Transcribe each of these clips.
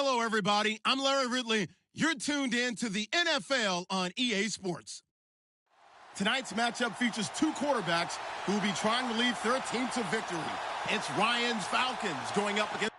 Hello, everybody. I'm Larry Ridley. You're tuned in to the NFL on EA Sports. Tonight's matchup features two quarterbacks who will be trying to lead their team to victory. It's Ryan's Falcons going up against...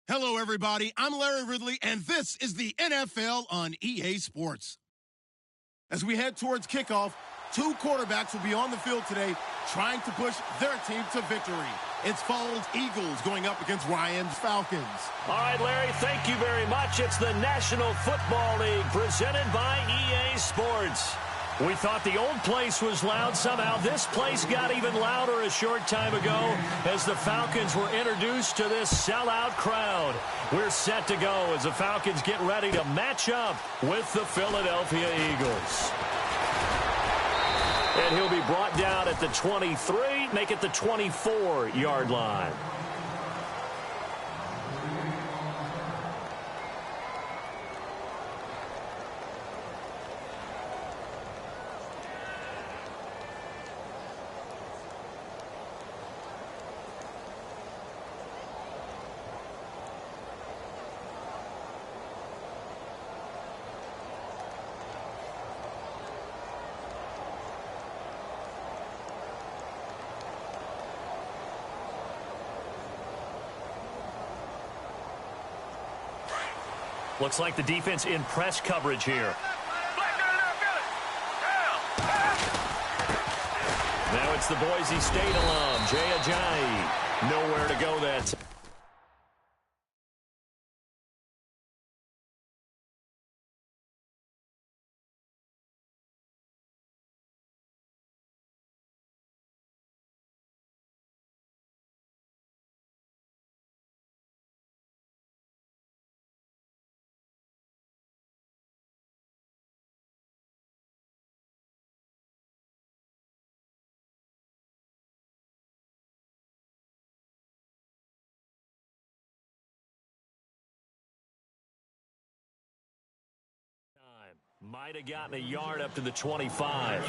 Hello, everybody. I'm Larry Ridley, and this is the NFL on EA Sports. As we head towards kickoff, two quarterbacks will be on the field today trying to push their team to victory. It's Falls Eagles going up against Ryan's Falcons. All right, Larry, thank you very much. It's the National Football League presented by EA Sports. We thought the old place was loud. Somehow this place got even louder a short time ago as the Falcons were introduced to this sellout crowd. We're set to go as the Falcons get ready to match up with the Philadelphia Eagles. And he'll be brought down at the 23, make it the 24-yard line. Looks like the defense in press coverage here. Now it's the Boise State alum, Jay Ajayi. Nowhere to go that time. Might have gotten a yard up to the 25.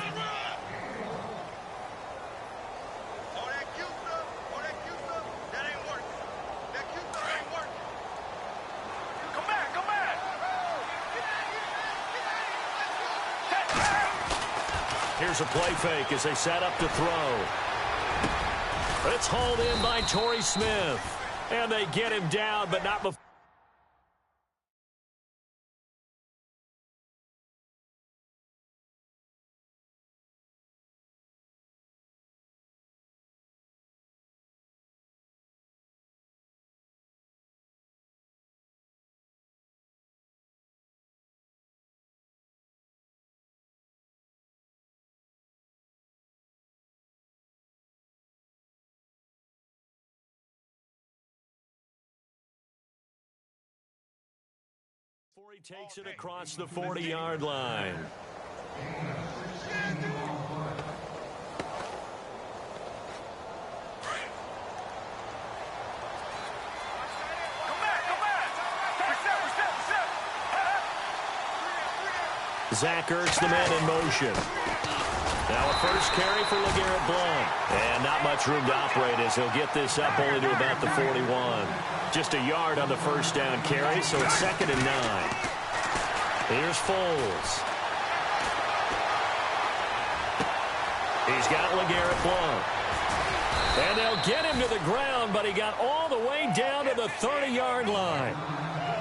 Here's Here's a play fake as they set up to throw. It's hauled in by Torrey Smith. And they get him down, but not before. Before he takes it across the 40-yard line. Zach Ertz, the man in motion. Now a first carry for LeGarrette Blount. And not much room to operate as he'll get this up only to about the 41. Just a yard on the first down carry, so it's 2nd and 9. Here's Foles. He's got LeGarrette Blount. And they'll get him to the ground, but he got all the way down to the 30-yard line.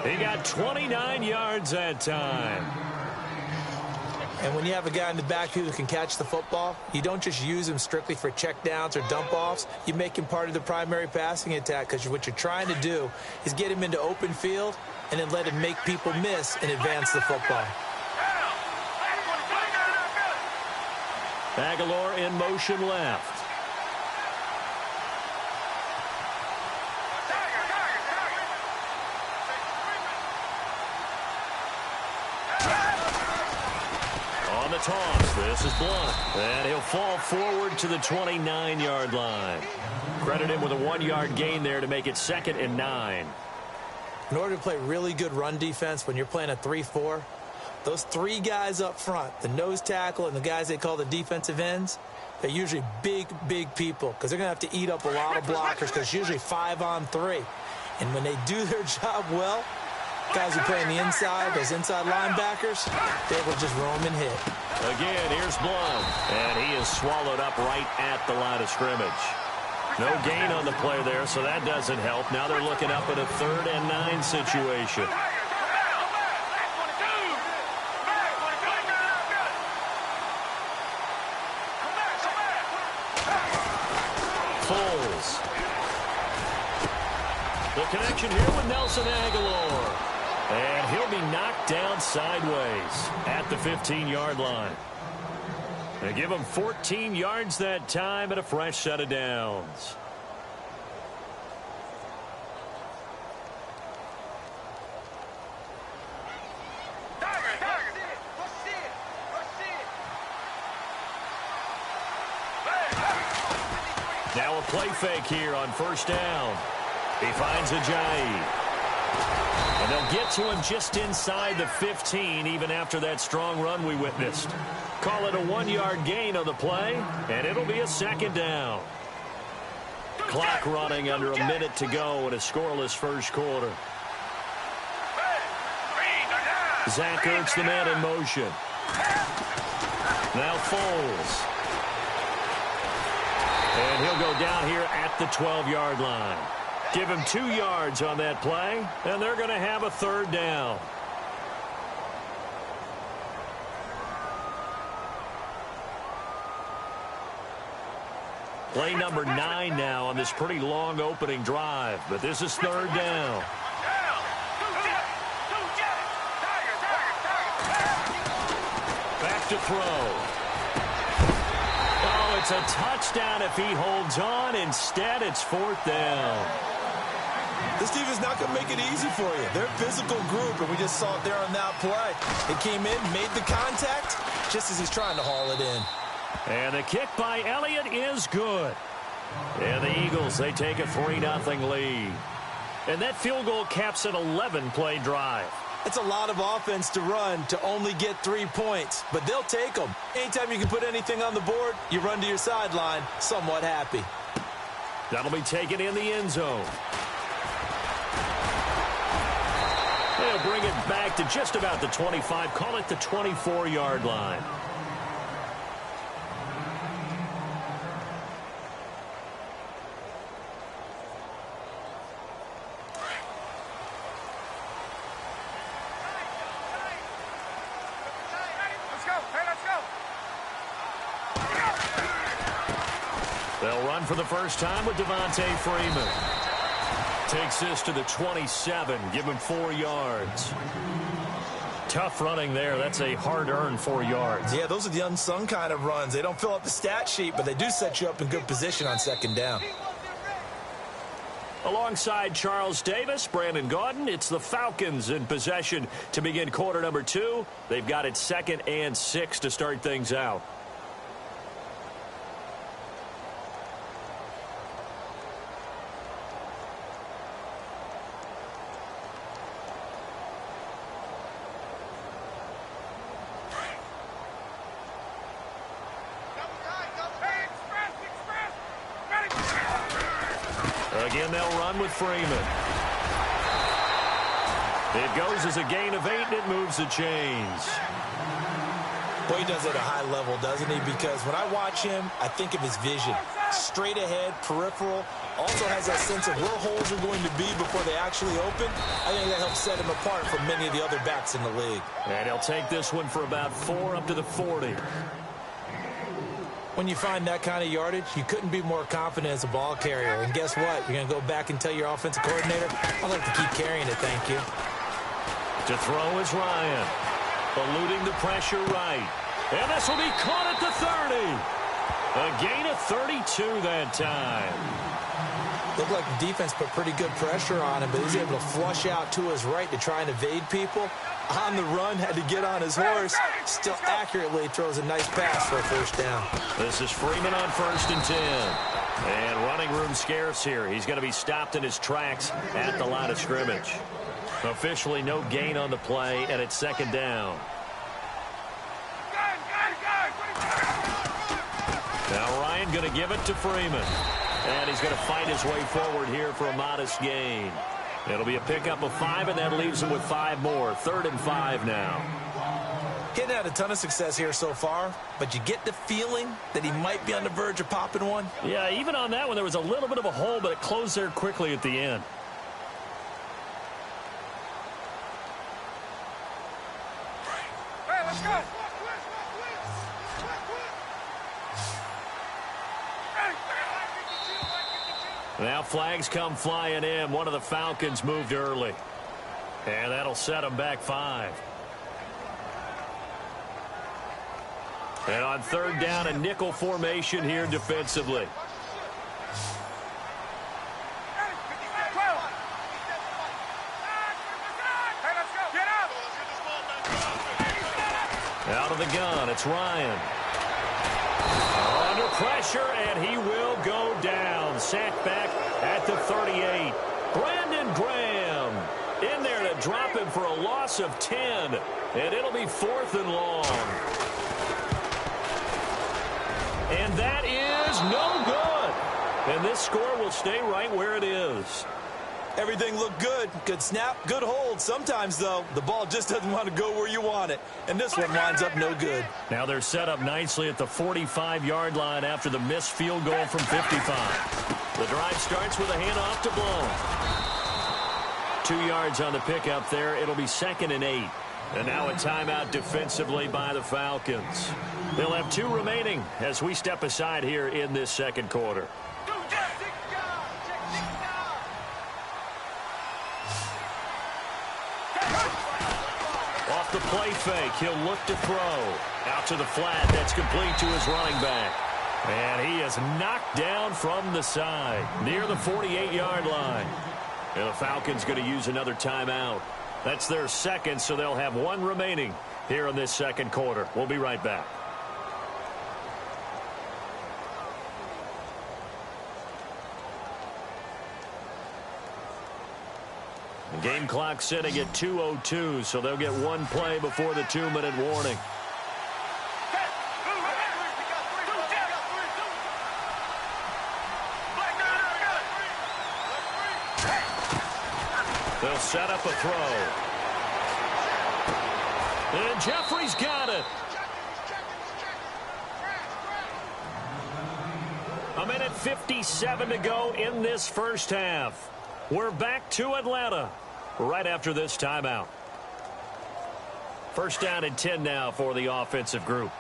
He got 29 yards that time. And when you have a guy in the backfield who can catch the football, you don't just use him strictly for checkdowns or dump-offs. You make him part of the primary passing attack because what you're trying to do is get him into open field and then let him make people miss and advance the football. Aguilar in motion left. On the toss, this is Blount. And he'll fall forward to the 29-yard line. Credit him with a 1-yard gain there to make it 2nd and 9. In order to play really good run defense when you're playing a 3-4, those 3 guys up front, the nose tackle and the guys they call the defensive ends, they're usually big, big people because they're going to have to eat up a lot of blockers because it's usually 5-on-3. And when they do their job well, guys who play on the inside, those inside linebackers, they will just roam and hit. Again, here's Blount. And he is swallowed up right at the line of scrimmage. No gain on the play there, so that doesn't help. Now they're looking up at a 3rd and 9 situation. Foles. The connection here with Nelson Aguilar. And he'll be knocked down sideways at the 15-yard line. They give him 14 yards that time and a fresh set of downs. Now a play fake here on first down. He finds Ajayi. And they'll get to him just inside the 15, even after that strong run we witnessed. Call it a 1-yard gain on the play, and it'll be a 2nd down. Clock running under a minute to go in a scoreless first quarter. Zach Ertz, the man in motion. Now Foles. And he'll go down here at the 12-yard line. Give him 2 yards on that play, and they're going to have a 3rd down. Play number 9 now on this pretty long opening drive, but this is 3rd down. Back to throw. Oh, it's a touchdown if he holds on. Instead, it's 4th down. This team is not going to make it easy for you. They're a physical group, and we just saw it there on that play. It came in, made the contact, just as he's trying to haul it in. And the kick by Elliott is good. And the Eagles, they take a 3-0 lead. And that field goal caps an 11-play drive. It's a lot of offense to run to only get 3 points, but they'll take them. Anytime you can put anything on the board, you run to your sideline somewhat happy. That'll be taken in the end zone. They'll bring it back to just about the 25, call it the 24-yard line. They'll run for the first time with Devontae Freeman. Takes this to the 27. Give him 4 yards. Tough running there. That's a hard-earned 4 yards. Yeah, those are the unsung kind of runs. They don't fill up the stat sheet, but they do set you up in good position on second down. Alongside Charles Davis, Brandon Gaudin, it's the Falcons in possession to begin quarter number 2. They've got it 2nd and 6 to start things out. Again, they'll run with Freeman. It goes as a gain of 8, and it moves the chains. Boy, he does it at a high level, doesn't he? Because when I watch him, I think of his vision. Straight ahead, peripheral. Also has that sense of where holes are going to be before they actually open. I think that helps set him apart from many of the other backs in the league. And he'll take this one for about 4 up to the 40. When you find that kind of yardage, you couldn't be more confident as a ball carrier. And guess what? You're going to go back and tell your offensive coordinator, I'd like to keep carrying it, thank you. To throw is Ryan. Eluding the pressure right. And this will be caught at the 30. A gain of 32 that time. Looked like the defense put pretty good pressure on him, but he's able to flush out to his right to try and evade people. On the run, had to get on his horse. Still accurately throws a nice pass for a first down. This is Freeman on 1st and 10. And running room scarce here. He's going to be stopped in his tracks at the line of scrimmage. Officially no gain on the play, and it's 2nd down. Now Ryan going to give it to Freeman. And he's going to fight his way forward here for a modest gain. It'll be a pickup of 5, and that leaves him with 5 more. 3rd and 5 now. Getting had a ton of success here so far, but you get the feeling that he might be on the verge of popping one. Yeah, even on that one, there was a little bit of a hole, but it closed there quickly at the end. Hey, let's go. Now flags come flying in. One of the Falcons moved early. And that'll set them back 5. And on 3rd down, a nickel formation here defensively. Out of the gun, it's Ryan. Under pressure, and he will go down. Sacked back at the 38. Brandon Graham in there to drop him for a loss of 10. And it'll be 4th and long. And that is no good. And this score will stay right where it is. Everything looked good. Good snap, good hold. Sometimes, though, the ball just doesn't want to go where you want it. And this one winds up no good. Now they're set up nicely at the 45-yard line after the missed field goal from 55. The drive starts with a handoff to Blown. 2 yards on the pickup there. It'll be 2nd and 8. And now a timeout defensively by the Falcons. They'll have 2 remaining as we step aside here in this 2nd quarter. Off the play fake, he'll look to throw. Out to the flat, that's complete to his running back. And he is knocked down from the side, near the 48-yard line. And the Falcons going to use another timeout. That's their 2nd, so they'll have 1 remaining here in this 2nd quarter. We'll be right back. The game clock sitting at 2:02, so they'll get 1 play before the 2-minute warning. They'll set up a throw. And Jeffrey's got it. A minute 57 to go in this first half. We're back to Atlanta right after this timeout. First down and 10 now for the offensive group.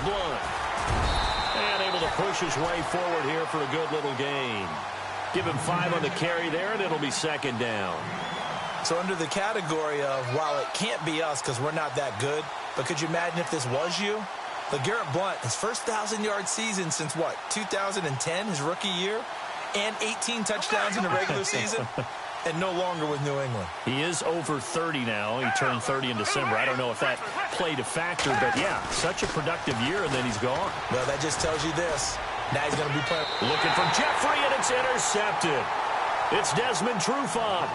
Blunt. And able to push his way forward here for a good little gain. Give him 5 on the carry there, and it'll be second down. So under the category of, while it can't be us because we're not that good, but could you imagine if this was you? LeGarrette Blunt, his first 1,000-yard season since, what, 2010, his rookie year? And 18 touchdowns in the regular season? And no longer with New England. He is over 30 now. He turned 30 in December. I don't know if that played a factor, but yeah, such a productive year, and then he's gone. Well, that just tells you this. Now he's going to be playing. Looking for Jeffrey, and it's intercepted. It's Desmond Trufant.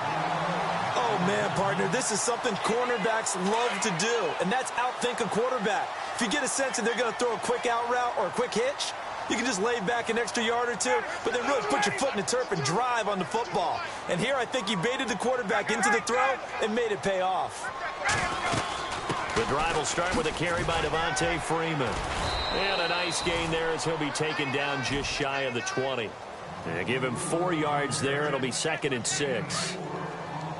Oh, man, partner, this is something cornerbacks love to do, and that's outthink a quarterback. If you get a sense that they're going to throw a quick out route or a quick hitch, you can just lay back an extra yard or two, but then really put your foot in the turf and drive on the football. And here I think he baited the quarterback into the throw and made it pay off. The drive will start with a carry by Devontae Freeman. And a nice gain there as he'll be taken down just shy of the 20. And give him 4 yards there. It'll be 2nd and 6.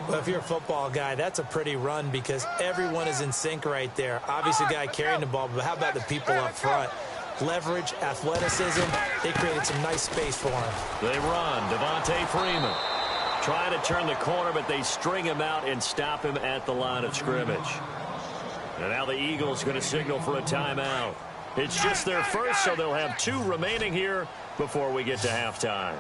Well, if you're a football guy, that's a pretty run because everyone is in sync right there. Obviously, a guy carrying the ball, but how about the people up front? Leverage, athleticism, they created some nice space for him. They run. Devontae Freeman trying to turn the corner, but they string him out and stop him at the line of scrimmage. And now the Eagles going to signal for a timeout. It's just their first, so they'll have 2 remaining here before we get to halftime.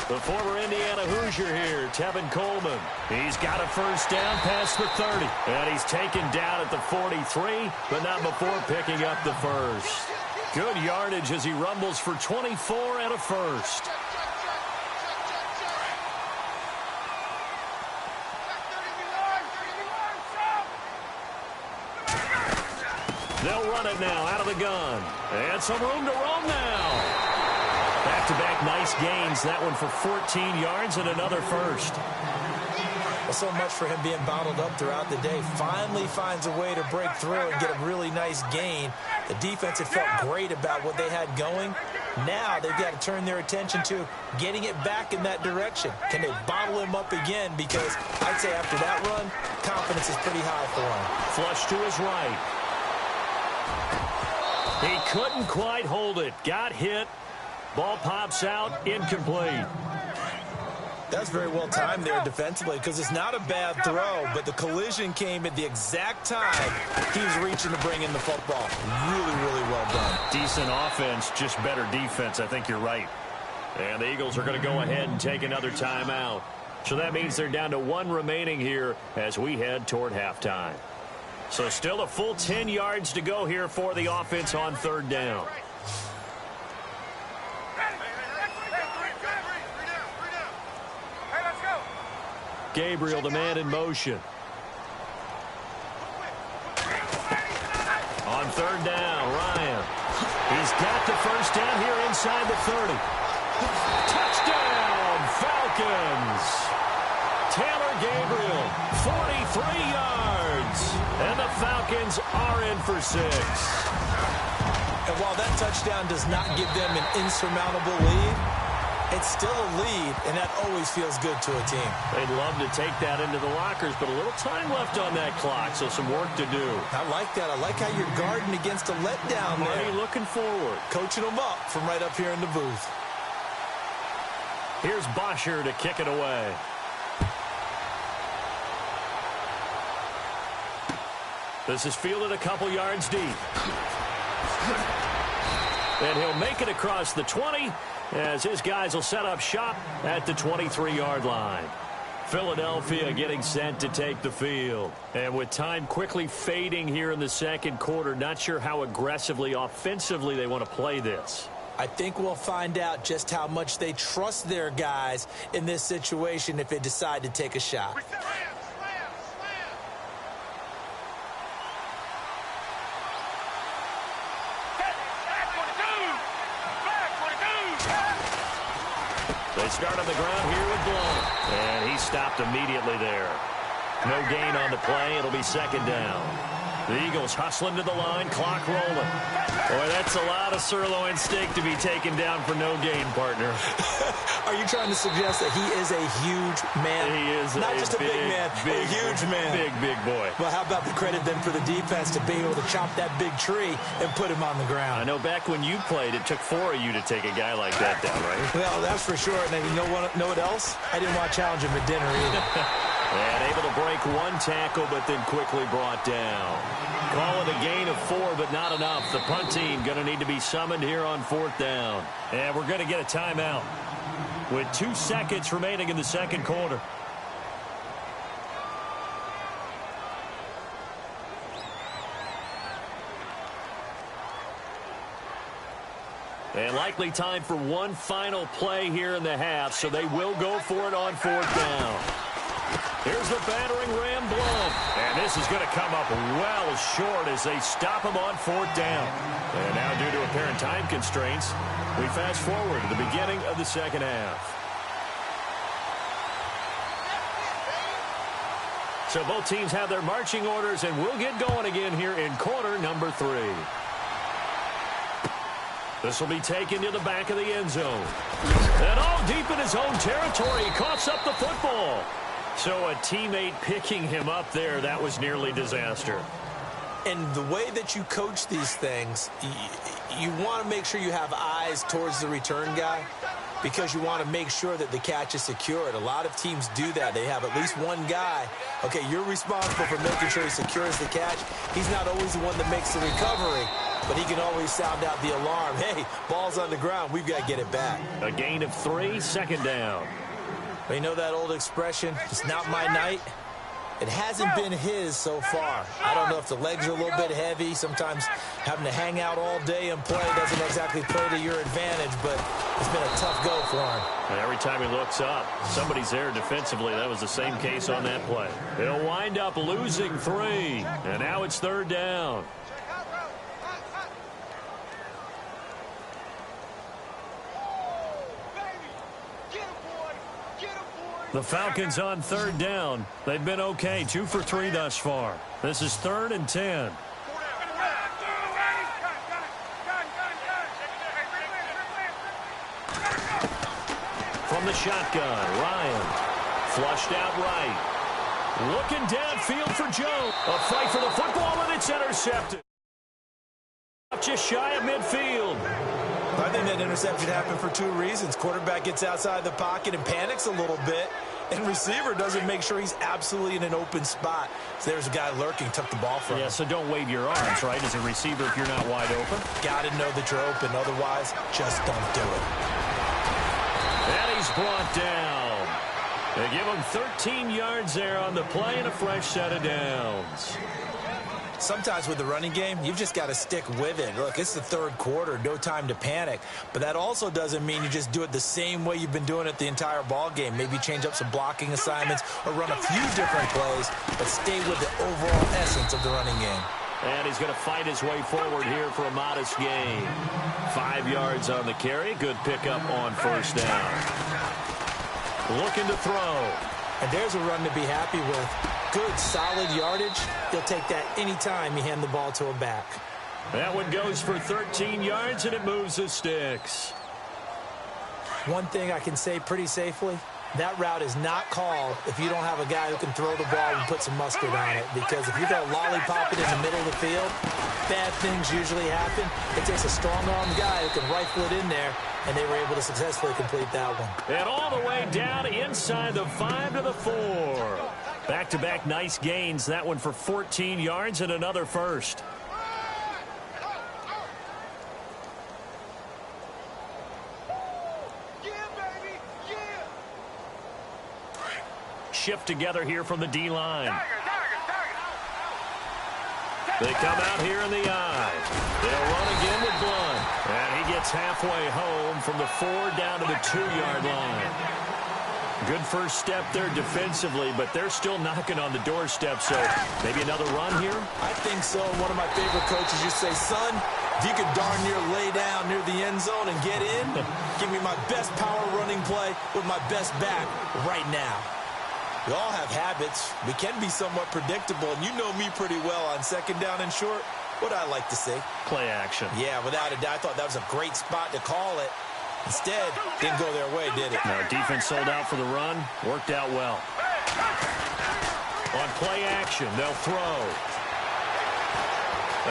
The former Indiana Hoosier here, Tevin Coleman. He's got a first down past the 30. And he's taken down at the 43, but not before picking up the first. Good yardage as he rumbles for 24 and a first. They'll run it now out of the gun. And some room to roam now. Back-to-back nice gains. That one for 14 yards and another first. Well, so much for him being bottled up throughout the day. Finally finds a way to break through and get a really nice gain. The defense had felt great about what they had going. Now they've got to turn their attention to getting it back in that direction. Can they bottle him up again? Because I'd say after that run, confidence is pretty high for him. Flush to his right. He couldn't quite hold it. Got hit. Ball pops out, incomplete. That's very well timed there defensively because it's not a bad throw, but the collision came at the exact time he was reaching to bring in the football. Really, really well done. Decent offense, just better defense. I think you're right. And the Eagles are going to go ahead and take another timeout. So that means they're down to 1 remaining here as we head toward halftime. So still a full 10 yards to go here for the offense on 3rd down. Gabriel, the man in motion. On 3rd down, Ryan. He's got the first down here inside the 30. Touchdown, Falcons. Taylor Gabriel, 43 yards. And the Falcons are in for 6. And while that touchdown does not give them an insurmountable lead, it's still a lead, and that always feels good to a team. They'd love to take that into the lockers, but a little time left on that clock, so some work to do. I like that. I like how you're guarding against a letdown there. Marty looking forward. Coaching them up from right up here in the booth. Here's Bosher to kick it away. This is fielded a couple yards deep. And he'll make it across the 20 as his guys will set up shop at the 23-yard line. Philadelphia getting set to take the field. And with time quickly fading here in the 2nd quarter, not sure how aggressively, offensively they want to play this. I think we'll find out just how much they trust their guys in this situation if they decide to take a shot. They start on the ground here with Blunt. And he stopped immediately there. No gain on the play. It'll be 2nd down. The Eagles hustling to the line, clock rolling. Boy, that's a lot of sirloin steak to be taken down for no gain, partner. Are you trying to suggest that he is a huge man? He is not just a big man, a huge man. Big boy. Well, how about the credit then for the defense to be able to chop that big tree and put him on the ground? I know back when you played, it took 4 of you to take a guy like that down, right? Well, that's for sure. And you know what else? I didn't want to challenge him at dinner either. And able to break one tackle, but then quickly brought down. Call it a gain of 4, but not enough. The punt team going to need to be summoned here on 4th down. And we're going to get a timeout with 2 seconds remaining in the second quarter. And likely time for one final play here in the half, so they will go for it on 4th down. Here's the battering ram blown. And this is going to come up well short as they stop him on 4th down. And now due to apparent time constraints, we fast forward to the beginning of the second half. So both teams have their marching orders, and we'll get going again here in quarter number 3. This will be taken to the back of the end zone. And all deep in his own territory, he coughs up the football. So a teammate picking him up there, that was nearly disaster. And the way that you coach these things, you want to make sure you have eyes towards the return guy because you want to make sure that the catch is secured. A lot of teams do that. They have at least one guy. Okay, you're responsible for making sure he secures the catch. He's not always the one that makes the recovery, but he can always sound out the alarm. Hey, ball's on the ground. We've got to get it back. A gain of 3, 2nd down. You know that old expression, it's not my night? It hasn't been his so far. I don't know if the legs are a little bit heavy. Sometimes having to hang out all day and play doesn't exactly play to your advantage, but it's been a tough go for him. And every time he looks up, somebody's there defensively. That was the same case on that play. He'll wind up losing 3, and now it's 3rd down. The Falcons on 3rd down. They've been okay, 2 for 3 thus far. This is 3rd and 10. From the shotgun, Ryan. Flushed out right. Looking downfield for Joe. A fight for the football, and it's intercepted. Just shy of midfield. I think that interception happened for 2 reasons. Quarterback gets outside the pocket and panics a little bit, and receiver doesn't make sure he's absolutely in an open spot. So there's a guy lurking, took the ball from him. Yeah, so don't wave your arms, right, as a receiver if you're not wide open. Got to know that you're open. Otherwise, just don't do it. And he's brought down. They give him 13 yards there on the play and a fresh set of downs. Sometimes with the running game, you've just got to stick with it. Look, it's the 3rd quarter, no time to panic. But that also doesn't mean you just do it the same way you've been doing it the entire ball game. Maybe change up some blocking assignments or run a few different plays, but stay with the overall essence of the running game. And he's going to fight his way forward here for a modest gain. 5 yards on the carry. Good pickup on 1st down. Looking to throw. And there's a run to be happy with. Good, solid yardage. He'll take that anytime you hand the ball to a back. That one goes for 13 yards, and it moves the sticks. One thing I can say pretty safely, that route is not called if you don't have a guy who can throw the ball and put some mustard on it. Because if you go lollipop it in the middle of the field, bad things usually happen. It takes a strong-armed guy who can rifle it in there, and they were able to successfully complete that one. And all the way down inside the 5 to the 4. Back-to-back nice gains. That one for 14 yards and another first. Shift together here from the D-line. They come out here in the eye. They'll run again with Blunt. And he gets halfway home from the 4 down to the 2-yard line. Good first step there defensively, but they're still knocking on the doorstep, so maybe another run here? I think so. One of my favorite coaches used to say, son, if you could darn near lay down near the end zone and get in, give me my best power running play with my best back right now. We all have habits. We can be somewhat predictable, and you know me pretty well on second down and short. What I like to see. Play action. Yeah, without a doubt. I thought that was a great spot to call it. Instead, didn't go their way, did it? Now, defense sold out for the run. Worked out well. On play action, they'll throw.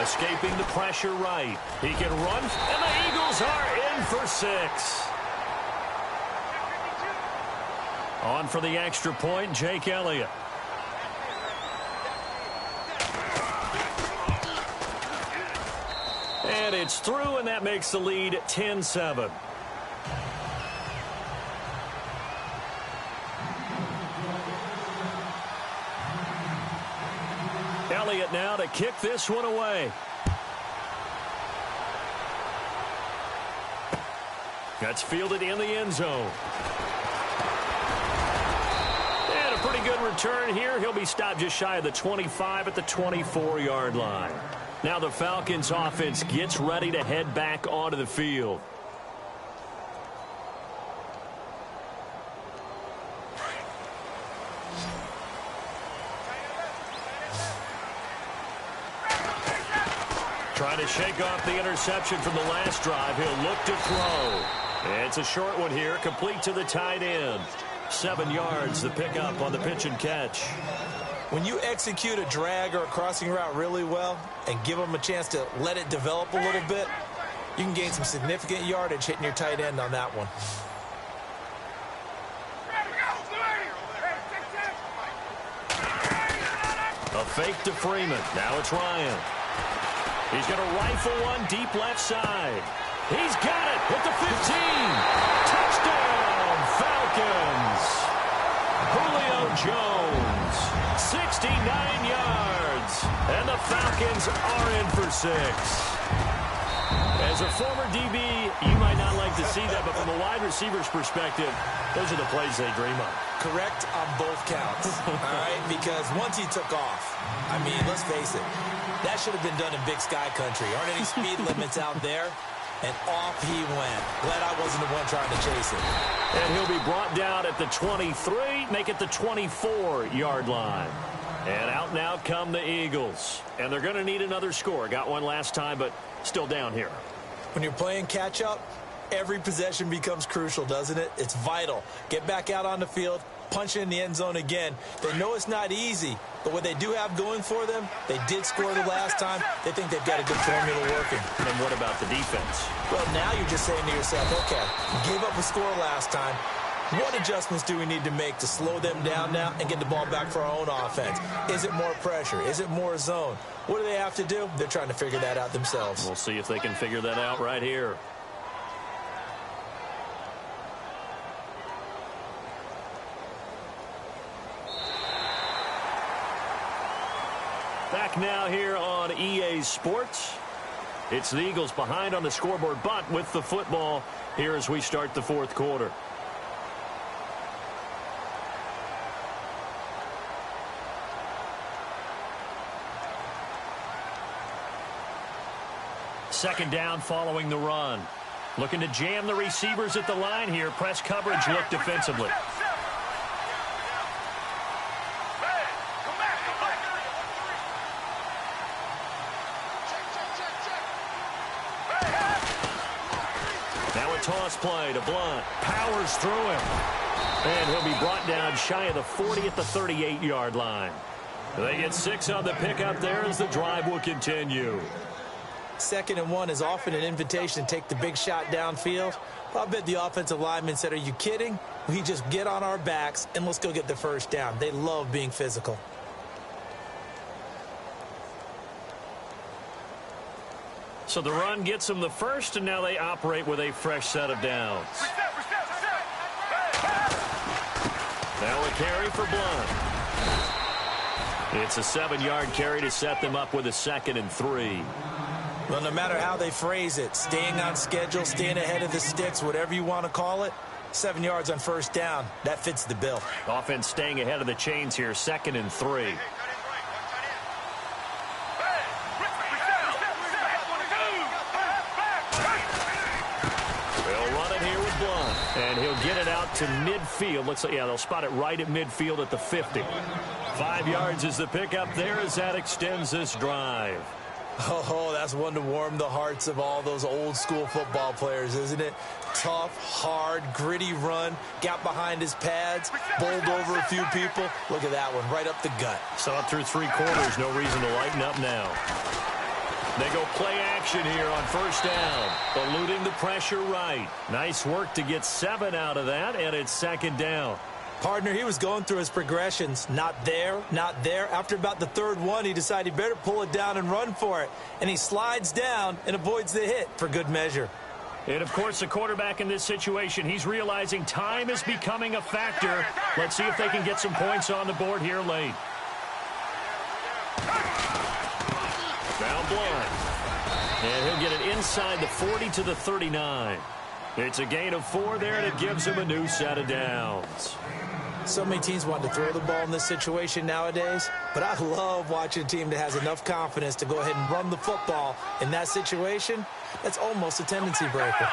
Escaping the pressure right. He can run, and the Eagles are in for 6. On for the extra point, Jake Elliott. And it's through, and that makes the lead 10-7. Elliott now to kick this one away. That's fielded in the end zone. And a pretty good return here. He'll be stopped just shy of the 25 at the 24-yard line. Now the Falcons offense gets ready to head back onto the field. Trying to shake off the interception from the last drive. He'll look to throw. It's a short one here, complete to the tight end. 7 yards, the pickup on the pitch and catch. When you execute a drag or a crossing route really well and give them a chance to let it develop a little bit, you can gain some significant yardage hitting your tight end on that one. A fake to Freeman. Now it's Ryan. He's going to rifle one deep left side. He's got it at the 15. Touchdown, Falcons. Julio Jones, 69 yards. And the Falcons are in for 6. As a former DB, you might not like to see that, but from a wide receiver's perspective, those are the plays they dream of. Correct on both counts, all right? Because once he took off, I mean, let's face it, that should have been done in Big Sky Country. Aren't any speed limits out there? And off he went. Glad I wasn't the one trying to chase him. And he'll be brought down at the 23, make it the 24-yard line. And out now come the Eagles. And they're going to need another score. Got one last time, but still down here. When you're playing catch-up, every possession becomes crucial, doesn't it? It's vital. Get back out on the field, punch in the end zone again. They know it's not easy, but what they do have going for them, they did score the last time. They think they've got a good formula working. And what about the defense? Well, now you're just saying to yourself, okay, we gave up a score last time. What adjustments do we need to make to slow them down now and get the ball back for our own offense? Is it more pressure? Is it more zone? What do they have to do? They're trying to figure that out themselves. We'll see if they can figure that out right here. Back now here on EA Sports. It's the Eagles behind on the scoreboard, but with the football here as we start the fourth quarter. Second down following the run. Looking to jam the receivers at the line here. Press coverage look defensively. Now a toss play to Blunt. Powers through him. And he'll be brought down shy of the 40 at the 38-yard line. They get 6 on the pickup there as the drive will continue. 2nd and 1 is often an invitation to take the big shot downfield. I bet the offensive lineman said, are you kidding? We just get on our backs and let's go get the first down. They love being physical. So the run gets them the first, and now they operate with a fresh set of downs. Now a carry for Blunt. It's a 7-yard carry to set them up with a 2nd and 3. Well, no matter how they phrase it, staying on schedule, staying ahead of the sticks, whatever you want to call it, 7 yards on first down, that fits the bill. Offense staying ahead of the chains here, 2nd and 3. They'll run it here with Blunt. And he'll get it out to midfield. Looks like, yeah, they'll spot it right at midfield at the 50. 5 yards is the pickup there as that extends this drive. Oh, that's one to warm the hearts of all those old-school football players, isn't it? Tough, hard, gritty run. Got behind his pads, bowled over a few people. Look at that one, right up the gut. Saw it through 3 quarters. No reason to lighten up now. They go play action here on first down. Eluding the pressure right. Nice work to get 7 out of that, and it's second down. Partner, he was going through his progressions. Not there, not there. After about the third one, he decided he better pull it down and run for it. And he slides down and avoids the hit for good measure. And, of course, the quarterback in this situation, he's realizing time is becoming a factor. Let's see if they can get some points on the board here late. Down blind. And he'll get it inside the 40 to the 39. It's a gain of 4 there, and it gives him a new set of downs. So many teams want to throw the ball in this situation nowadays, but I love watching a team that has enough confidence to go ahead and run the football in that situation. That's almost a tendency breaker.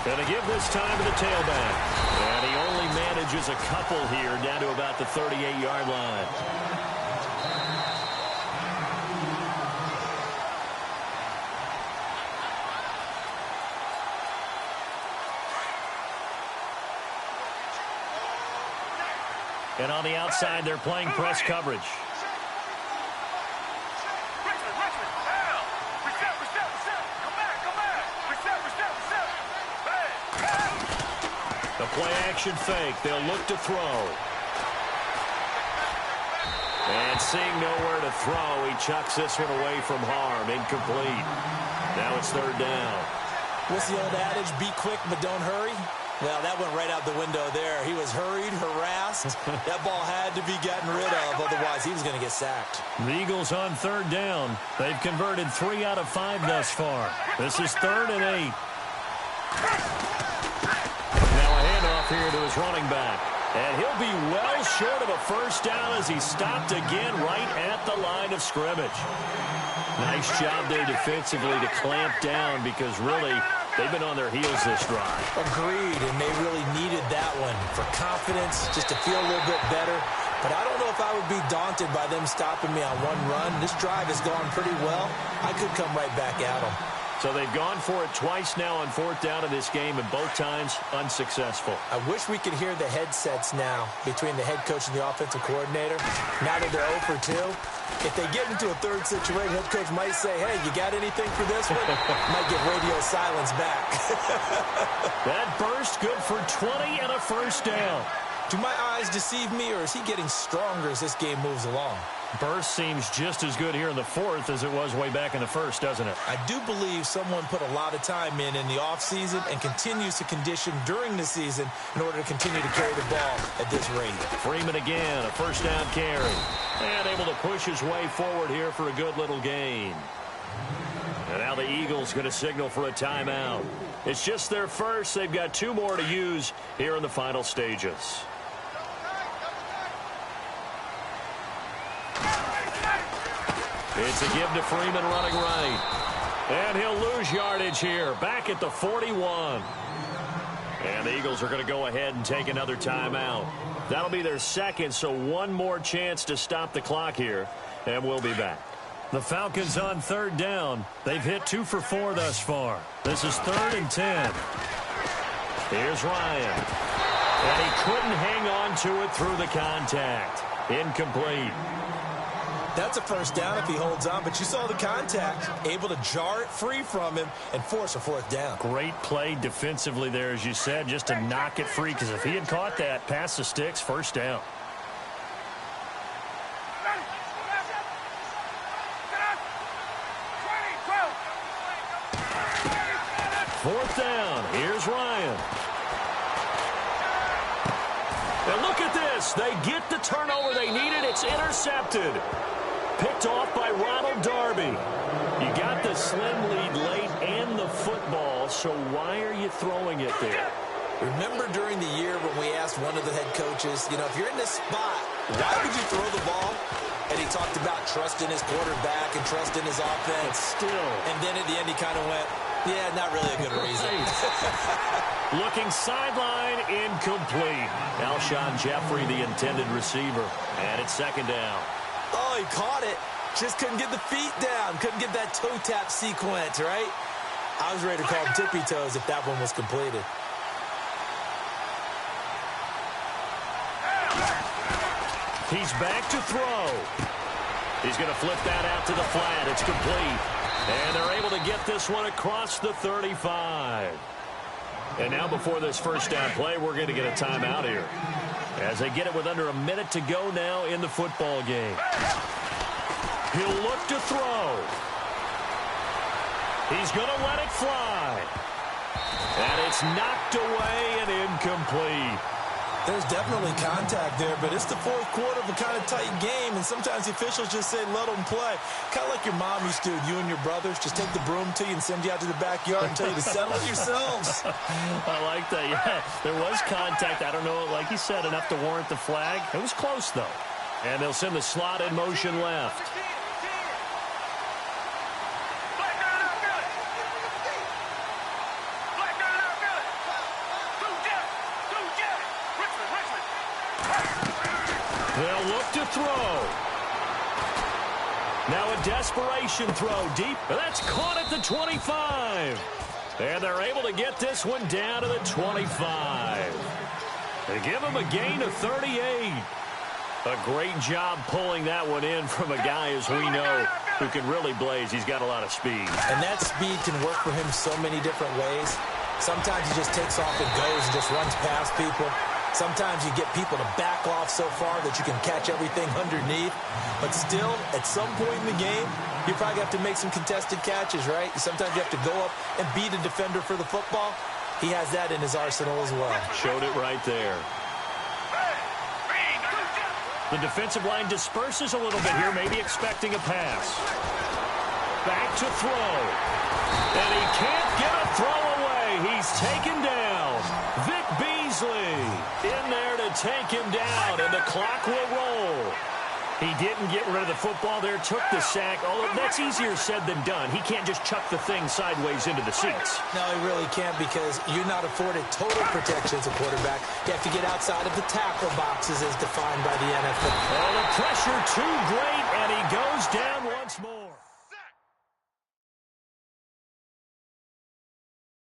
Gonna give this time to the tailback. And he only manages a couple here down to about the 38-yard line. And on the outside, they're playing press coverage. The play-action fake. They'll look to throw. And seeing nowhere to throw, he chucks this one away from harm. Incomplete. Now it's third down. What's the old adage? Be quick, but don't hurry. Well, that went right out the window there. He was hurried, harassed. That ball had to be gotten rid of, otherwise he was going to get sacked. The Eagles on third down. They've converted 3 out of 5 thus far. This is 3rd and 8. Now a handoff here to his running back. And he'll be well short of a first down as he's stopped again right at the line of scrimmage. Nice job there defensively to clamp down because really they've been on their heels this drive. Agreed, and they really needed that one for confidence, just to feel a little bit better. But I don't know if I would be daunted by them stopping me on one run. This drive has gone pretty well. I could come right back at them. So they've gone for it twice now on 4th down in this game, and both times unsuccessful. I wish we could hear the headsets now between the head coach and the offensive coordinator. Now that they're 0 for 2, if they get into a third situation, head coach might say, hey, you got anything for this one? Might get radio silence back. That burst good for 20 and a first down. Do my eyes deceive me, or is he getting stronger as this game moves along? Burst seems just as good here in the 4th as it was way back in the 1st, doesn't it? I do believe someone put a lot of time in the offseason and continues to condition during the season in order to continue to carry the ball at this rate. Freeman again, a first down carry. And able to push his way forward here for a good little gain. And now the Eagles going to signal for a timeout. It's just their first. They've got 2 more to use here in the final stages. It's a give to Freeman running right. And he'll lose yardage here. Back at the 41. And the Eagles are going to go ahead and take another timeout. That'll be their second, so 1 more chance to stop the clock here. And we'll be back. The Falcons on 3rd down. They've hit 2 for 4 thus far. This is 3rd and 10. Here's Ryan. And he couldn't hang on to it through the contact. Incomplete. That's a first down if he holds on, but you saw the contact. Able to jar it free from him and force a 4th down. Great play defensively there, as you said, just to knock it free, because if he had caught that, past the sticks, first down. Fourth down. Here's Ryan. And look at this. They get the turnover they needed. It's intercepted. Picked off by Ronald Darby. You got the slim lead late and the football, so why are you throwing it there? Remember during the year when we asked one of the head coaches, if you're in this spot, why would you throw the ball? And he talked about trusting his quarterback and trusting his offense. But still. And then at the end, he kind of went, yeah, not really a good reason. Looking sideline, incomplete. Alshon Jeffrey, the intended receiver. And it's second down. Oh, he caught it. Just couldn't get the feet down. Couldn't get that toe tap sequence, right? I was ready to call him tippy toes if that one was completed. He's back to throw. He's going to flip that out to the flat. It's complete. And they're able to get this one across the 35. And now before this first down play, we're going to get a timeout here. As they get it with under a minute to go now in the football game. He'll look to throw. He's going to let it fly. And it's knocked away and incomplete. There's definitely contact there, but it's the fourth quarter of a kind of tight game, and sometimes the officials just say, let them play. Kind of like your mom used to do, you and your brothers, just take the broom to you and send you out to the backyard and tell you to settle it yourselves. I like that, yeah. There was contact. I don't know, like you said, enough to warrant the flag. It was close, though. And they'll send the slot in motion left. They'll look to throw. Now a desperation throw deep. That's caught at the 25. And they're able to get this one down to the 25. They give him a gain of 38. A great job pulling that one in from a guy, as we know, who can really blaze. He's got a lot of speed. And that speed can work for him so many different ways. Sometimes he just takes off and goes and just runs past people. Sometimes you get people to back off so far that you can catch everything underneath. But still, at some point in the game, you probably have to make some contested catches, right? Sometimes you have to go up and beat a defender for the football. He has that in his arsenal as well. Showed it right there. The defensive line disperses a little bit here, maybe expecting a pass. Back to throw. And he can't get a throw away. He's taken down. Vic Beasley in there to take him down, and the clock will roll. He didn't get rid of the football there, took the sack. Although that's easier said than done. He can't just chuck the thing sideways into the seats. No, he really can't, because you're not afforded total protection as a quarterback. You have to get outside of the tackle boxes as defined by the NFL. Oh, the pressure too great, and he goes down once more.